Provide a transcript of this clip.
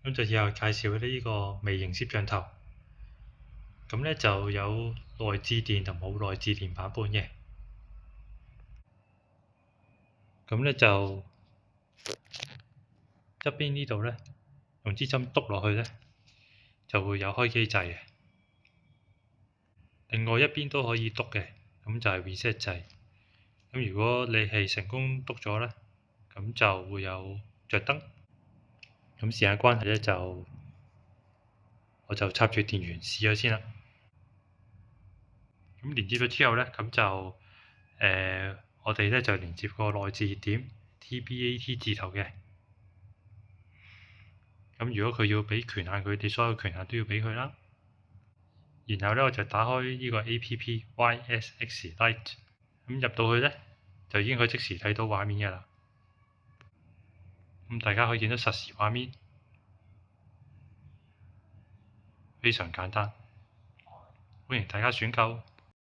咁就以後介紹呢個微型攝像頭。咁呢就有內置電同冇內置電版本嘅。咁呢就側邊呢度呢，用支針篤落去呢，就會有開機掣嘅。另外一邊都可以篤嘅，咁就係 reset 掣。咁如果你係成功篤咗呢，咁就會有着燈。咁時間關係呢，我就插住電源試咗先啦。咁連接咗之後呢，咁就我哋呢就連接個內置熱點 TBAT 字頭嘅。咁如果佢要俾權限，佢哋所有權限都要俾佢啦。然後呢，我就打開呢個 APP YSX Lite。咁入到去呢，就已經可以即時睇到畫面嘅啦。咁大家可以見到實時畫面，非常簡單，歡迎大家選購。